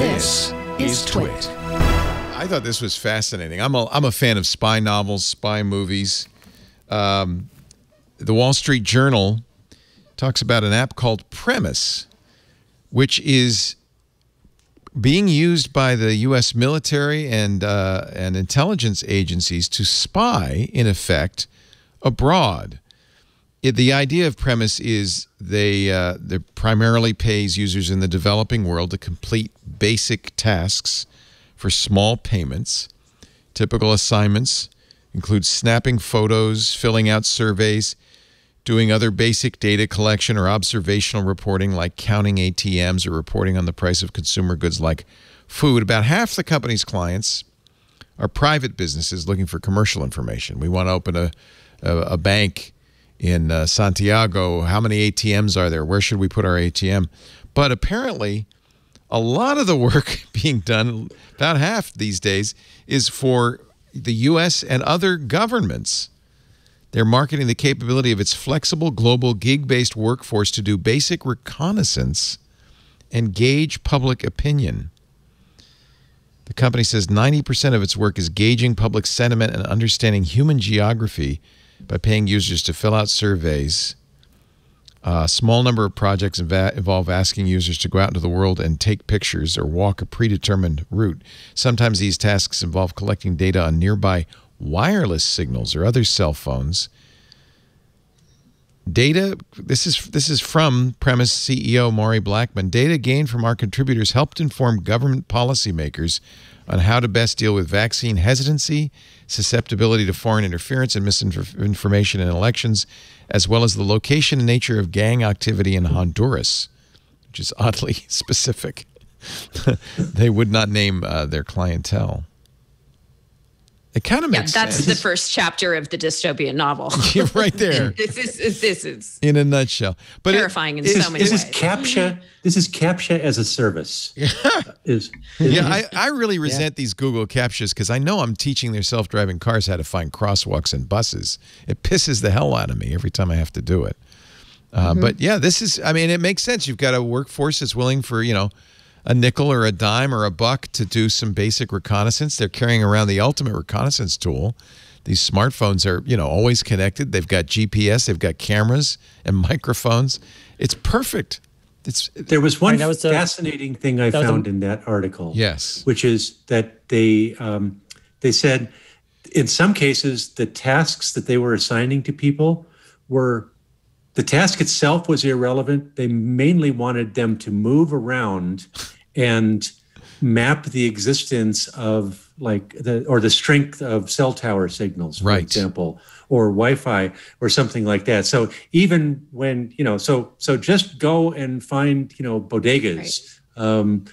This is TWiT. I thought this was fascinating. I'm a fan of spy novels, spy movies. The Wall Street Journal talks about an app called Premise, which is being used by the U.S. military and intelligence agencies to spy, in effect, abroad. The idea of Premise is they primarily pays users in the developing world to complete basic tasks for small payments. Typical assignments include snapping photos, filling out surveys, doing other basic data collection or observational reporting like counting ATMs or reporting on the price of consumer goods like food. About half the company's clients are private businesses looking for commercial information. We want to open a bank in Santiago. How many ATMs are there? Where should we put our ATM? But apparently, a lot of the work being done, about half these days, is for the U.S. and other governments. They're marketing the capability of its flexible, global, gig-based workforce to do basic reconnaissance and gauge public opinion. The company says 90% of its work is gauging public sentiment and understanding human geography by paying users to fill out surveys. A small number of projects involve asking users to go out into the world and take pictures or walk a predetermined route. Sometimes these tasks involve collecting data on nearby wireless signals or other cell phones. Data, this is from Premise CEO Maury Blackman. Data gained from our contributors helped inform government policymakers on how to best deal with vaccine hesitancy, susceptibility to foreign interference and misinformation in elections, as well as the location and nature of gang activity in Honduras, which is oddly specific. They would not name their clientele. It kind of makes sense. That's the first chapter of the dystopian novel. You're right there. This is in a nutshell. But terrifying in so many ways. This is CAPTCHA as a service. I really resent these Google CAPTCHAs because I know I'm teaching their self-driving cars how to find crosswalks and buses. It pisses the hell out of me every time I have to do it. But yeah, this is, I mean, it makes sense. You've got a workforce that's willing for, you know, a nickel or a dime or a buck to do some basic reconnaissance. They're carrying around the ultimate reconnaissance tool. These smartphones are, you know, always connected. They've got GPS, they've got cameras and microphones. It's perfect. There was one fascinating thing I found in that article. Yes. Which is that they said in some cases the tasks that they were assigning to people were, the task itself was irrelevant. They mainly wanted them to move around and map the existence of the strength of cell tower signals, for example, or Wi-Fi or something like that. So even when, you know, so just go and find, you know, bodegas. And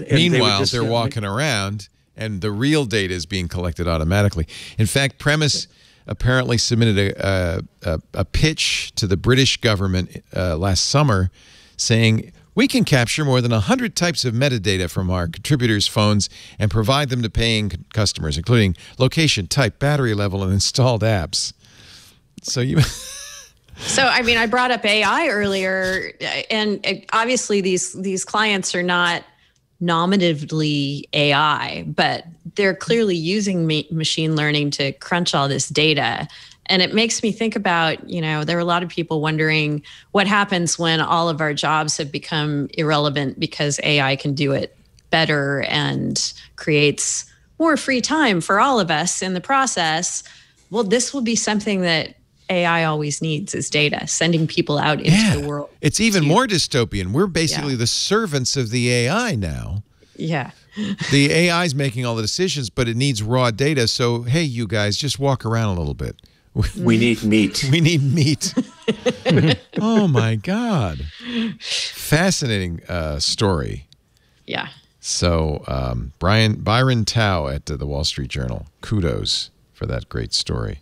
meanwhile, they're walking around and the real data is being collected automatically. In fact, Premise apparently submitted a pitch to the British government last summer saying, we can capture more than 100 types of metadata from our contributors' phones and provide them to paying customers, including location, type, battery level, and installed apps. So you... So, I mean, I brought up AI earlier, and obviously these clients are not nominatively AI, but they're clearly using machine learning to crunch all this data. And it makes me think about, you know, there are a lot of people wondering what happens when all of our jobs have become irrelevant because AI can do it better and creates more free time for all of us in the process. Well, this will be something that AI always needs, is data, sending people out into the world. It's even more dystopian. We're basically the servants of the AI now. Yeah. The AI is making all the decisions, but it needs raw data. So, hey, you guys, just walk around a little bit. We need meat. We need meat. Oh, my God. Fascinating story. Yeah. So, Byron Tao at the Wall Street Journal, kudos for that great story.